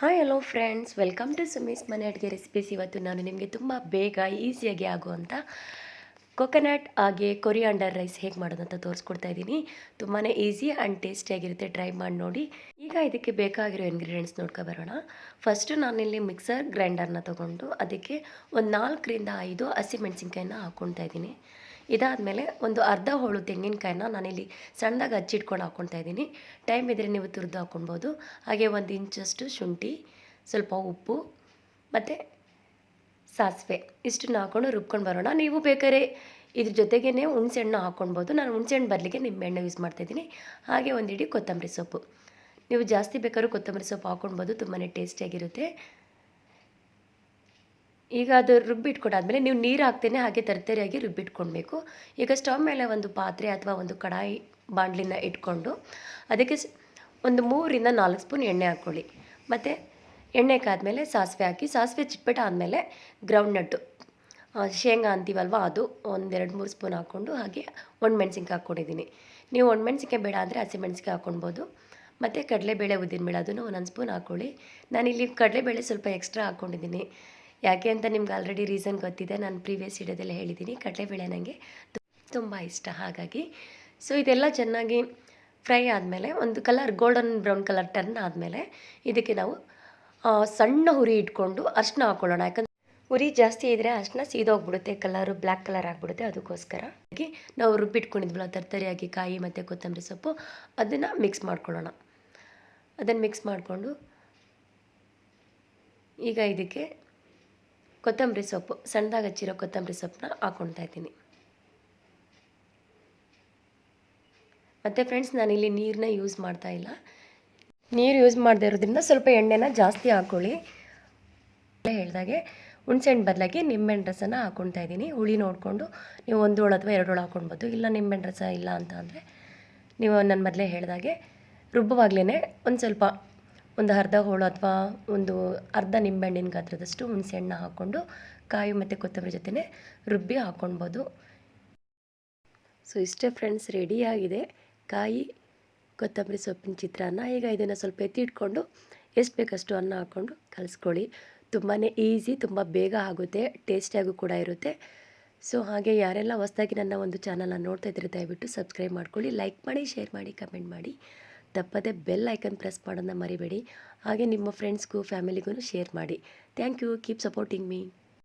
Hi hello friends, welcome to Sumi's ಮನೆ ಅಡುಗೆ recipes. ಇವತ್ತು ನಾನು ನಿಮಗೆ ತುಂಬ ಬೇಗ ಈಸಿಯಾಗಿ ಆಗುವಂಥ ಕೊಕೊನಟ್ ಹಾಗೆ ಕೊರಿಯಾಂಡರ್ ರೈಸ್ ಹೇಗೆ ಮಾಡೋದಂತ ತೋರಿಸ್ಕೊಡ್ತಾ ಇದ್ದೀನಿ. ತುಂಬಾ ಈಸಿ ಆ್ಯಂಡ್ ಟೇಸ್ಟಿಯಾಗಿರುತ್ತೆ, ಟ್ರೈ ಮಾಡಿ ನೋಡಿ. ಈಗ ಇದಕ್ಕೆ ಬೇಕಾಗಿರೋ ಇಂಗ್ರೀಡಿಯೆಂಟ್ಸ್ ನೋಡ್ಕೊಬರೋಣ. ಫಸ್ಟು ನಾನಿಲ್ಲಿ ಮಿಕ್ಸರ್ ಗ್ರೈಂಡರ್ನ ತೊಗೊಂಡು ಅದಕ್ಕೆ ಒಂದು 4-5 ಹಸಿಮೆಣಸಿನ್ಕಾಯಿನ ಹಾಕ್ಕೊಳ್ತಾ ಇದ್ದೀನಿ. ಇದಾದಮೇಲೆ ಒಂದು ಅರ್ಧ ಹೋಳು ತೆಂಗಿನಕಾಯಿನ ನಾನಿಲ್ಲಿ ಸಣ್ಣದಾಗಿ ಹಚ್ಚಿಟ್ಕೊಂಡು ಹಾಕ್ಕೊಳ್ತಾ ಇದ್ದೀನಿ. ಟೈಮ್ ಇದ್ದರೆ ನೀವು ತುರಿದು ಹಾಕ್ಕೊಳ್ಬೋದು. ಹಾಗೆ 1 ಇಂಚಷ್ಟು ಶುಂಠಿ, ಸ್ವಲ್ಪ ಉಪ್ಪು ಮತ್ತು ಸಾಸಿವೆ ಇಷ್ಟನ್ನು ಹಾಕ್ಕೊಂಡು ರುಬ್ಕೊಂಡು ಬರೋಣ. ನೀವು ಬೇಕಾದ್ರೆ ಇದ್ರ ಜೊತೆಗೇ ಹುಣಸೆಹಣ್ಣು ಹಾಕ್ಕೊಳ್ಬೋದು. ನಾನು ಹುಣಸೆಹಣ್ಣು ಬದಲಿಗೆ ನಿಂಬೆಹಣ್ಣು ಯೂಸ್ ಮಾಡ್ತಾಯಿದ್ದೀನಿ. ಹಾಗೆ ಒಂದು ಹಿಡಿ ಕೊತ್ತಂಬರಿ ಸೊಪ್ಪು. ನೀವು ಜಾಸ್ತಿ ಬೇಕಾದ್ರೂ ಕೊತ್ತಂಬರಿ ಸೊಪ್ಪು ಹಾಕ್ಕೊಳ್ಬೋದು, ತುಂಬಾ ಟೇಸ್ಟಿಯಾಗಿರುತ್ತೆ. ಈಗ ಅದು ರುಬ್ಬಿಟ್ಕೊಂಡಾದ್ಮೇಲೆ ನೀವು ನೀರು ಹಾಕ್ತೇನೆ ಹಾಗೆ ತರ್ತರಿಯಾಗಿ ರುಬ್ಬಿಟ್ಕೊಳ್ಬೇಕು. ಈಗ ಸ್ಟವ್ ಮೇಲೆ ಒಂದು ಪಾತ್ರೆ ಅಥವಾ ಒಂದು ಕಡಾಯಿ ಬಾಣಲಿನ ಇಟ್ಕೊಂಡು ಅದಕ್ಕೆ ಒಂದು 3-4 ಸ್ಪೂನ್ ಎಣ್ಣೆ ಹಾಕ್ಕೊಳ್ಳಿ. ಮತ್ತು ಎಣ್ಣೆ ಕಾದ್ಮೇಲೆ ಸಾಸಿವೆ ಹಾಕಿ, ಸಾಸಿವೆ ಚಿಟ್ಪಟ ಆದಮೇಲೆ ಗ್ರೌಂಡ್ ನಟ್ಟು ಶೇಂಗಾ ಅಂತೀವಲ್ವ ಅದು ಒಂದು 2-3 ಸ್ಪೂನ್ ಹಾಕ್ಕೊಂಡು ಹಾಗೆ ಒಣಮೆಣ್ಸಿನ್ಕಾಯಿ ಹಾಕ್ಕೊಂಡಿದ್ದೀನಿ. ನೀವು ಒಣಮೆಣ್ಸಿನ್ಕಾಯಿ ಬೇಡ ಅಂದರೆ ಹಸಿಮೆಣ್ಸಿನ್ಕಾಯಿ ಹಾಕ್ಕೊಳ್ಬೋದು. ಮತ್ತು ಕಡಲೆಬೇಳೆ, ಉದ್ದಿನಬೇಳೆ ಅದನ್ನು 1 ಸ್ಪೂನ್ ಹಾಕ್ಕೊಳ್ಳಿ. ನಾನಿಲ್ಲಿ ಕಡಲೆಬೇಳೆ ಸ್ವಲ್ಪ ಎಕ್ಸ್ಟ್ರಾ ಹಾಕ್ಕೊಂಡಿದ್ದೀನಿ. ಯಾಕೆ ಅಂತ ನಿಮ್ಗೆ ಆಲ್ರೆಡಿ ರೀಸನ್ ಗೊತ್ತಿದೆ, ನಾನು ಪ್ರೀವಿಯಸ್ ವಿಡಿಯೋದಲ್ಲೇ ಹೇಳಿದ್ದೀನಿ. ಕಡಲೆಬೇಳೆ ನನಗೆ ತುಂಬ ಇಷ್ಟ, ಹಾಗಾಗಿ. ಸೊ ಇದೆಲ್ಲ ಚೆನ್ನಾಗಿ ಫ್ರೈ ಆದಮೇಲೆ ಒಂದು ಗೋಲ್ಡನ್ ಬ್ರೌನ್ ಕಲರ್ ಟರ್ನ್ ಆದಮೇಲೆ ಇದಕ್ಕೆ ನಾವು ಸಣ್ಣ ಹುರಿ ಇಟ್ಕೊಂಡು ಅರ್ಶಿನ ಹಾಕ್ಕೊಳ್ಳೋಣ. ಯಾಕಂದರೆ ಹುರಿ ಜಾಸ್ತಿ ಇದ್ದರೆ ಅರ್ಶಿನ ಸೀದೋಗ್ಬಿಡುತ್ತೆ, ಕಲರು ಬ್ಲ್ಯಾಕ್ ಕಲರ್ ಆಗಿಬಿಡುತ್ತೆ. ಅದಕ್ಕೋಸ್ಕರ ಹಾಗೆ ನಾವು ರುಬ್ಬಿಟ್ಕೊಂಡಿದ್ವಲ್ಲ ತರ್ತರಿಯಾಗಿ ಕಾಯಿ ಮತ್ತು ಕೊತ್ತಂಬರಿ ಸೊಪ್ಪು, ಅದನ್ನು ಮಿಕ್ಸ್ ಮಾಡ್ಕೊಳ್ಳೋಣ. ಅದನ್ನು ಮಿಕ್ಸ್ ಮಾಡಿಕೊಂಡು ಈಗ ಇದಕ್ಕೆ ಕೊತ್ತಂಬರಿ ಸೊಪ್ಪು, ಸಣ್ಣದಾಗಿ ಹಚ್ಚಿರೋ ಕೊತ್ತಂಬರಿ ಸೊಪ್ಪನ್ನ ಹಾಕ್ಕೊಳ್ತಾ ಇದ್ದೀನಿ. ಮತ್ತು ಫ್ರೆಂಡ್ಸ್, ನಾನಿಲ್ಲಿ ನೀರನ್ನ ಯೂಸ್ ಮಾಡ್ತಾ ಇಲ್ಲ. ನೀರು ಯೂಸ್ ಮಾಡದೇ ಇರೋದ್ರಿಂದ ಸ್ವಲ್ಪ ಎಣ್ಣೆನ ಜಾಸ್ತಿ ಹಾಕ್ಕೊಳ್ಳಿ. ಹೇಳಿದಾಗೆ ಹುಣಸೆಹಣ್ಣು ಬದಲಾಗಿ ನಿಂಬೆಹಣ್ಣು ರಸನ ಹಾಕ್ಕೊಳ್ತಾ ಇದ್ದೀನಿ. ಹುಳಿ ನೋಡಿಕೊಂಡು ನೀವು 1 ಹೋಳು ಅಥವಾ 2 ಹೋಳು ಹಾಕ್ಕೊಳ್ಬೋದು. ಇಲ್ಲ ನಿಂಬೆಹಣ್ಣು ರಸ ಇಲ್ಲ ಅಂತ ಅಂದರೆ ನೀವು ನಾನು ಮೊದಲೇ ಹೇಳಿದಾಗೆ ರುಬ್ಬುವಾಗಲೇ ಒಂದು ಅರ್ಧ ಹೋಳು ಅಥವಾ ಒಂದು ಅರ್ಧ ನಿಂಬೆಹಣ್ಣಿನ ಗಾತ್ರದಷ್ಟು ಹುಣಸೆಹಣ್ಣು ಹಾಕ್ಕೊಂಡು ಕಾಯಿ ಮತ್ತು ಕೊತ್ತಂಬರಿ ಜೊತೆ ರುಬ್ಬಿ ಹಾಕ್ಕೊಳ್ಬೋದು. ಸೊ ಇಷ್ಟೇ ಫ್ರೆಂಡ್ಸ್, ರೆಡಿಯಾಗಿದೆ ಕಾಯಿ ಕೊತ್ತಂಬರಿ ಸೊಪ್ಪಿನ ಚಿತ್ರಾನ್ನ. ಈಗ ಇದನ್ನು ಸ್ವಲ್ಪ ಎತ್ತಿಟ್ಕೊಂಡು ಎಷ್ಟು ಬೇಕಷ್ಟು ಅನ್ನ ಹಾಕ್ಕೊಂಡು ಕಲಿಸ್ಕೊಳ್ಳಿ. ತುಂಬಾ ಈಸಿ, ತುಂಬ ಬೇಗ ಆಗುತ್ತೆ, ಟೇಸ್ಟಿಯಾಗೂ ಕೂಡ ಇರುತ್ತೆ. ಸೊ ಹಾಗೆ ಯಾರೆಲ್ಲ ಹೊಸದಾಗಿ ನನ್ನ ಒಂದು ಚಾನಲ್ನ ನೋಡ್ತಾ ಇದ್ದರೆ ದಯವಿಟ್ಟು ಸಬ್ಸ್ಕ್ರೈಬ್ ಮಾಡ್ಕೊಳ್ಳಿ, ಲೈಕ್ ಮಾಡಿ, ಶೇರ್ ಮಾಡಿ, ಕಮೆಂಟ್ ಮಾಡಿ. ತಪ್ಪದೆ ಬೆಲ್ ಐಕನ್ ಪ್ರೆಸ್ ಮಾಡೋದನ್ನ ಮರಿಬೇಡಿ. ಹಾಗೆ ನಿಮ್ಮ ಫ್ರೆಂಡ್ಸ್ಗೂ ಫ್ಯಾಮಿಲಿಗೂ ಶೇರ್ ಮಾಡಿ. Thank you, keep supporting me.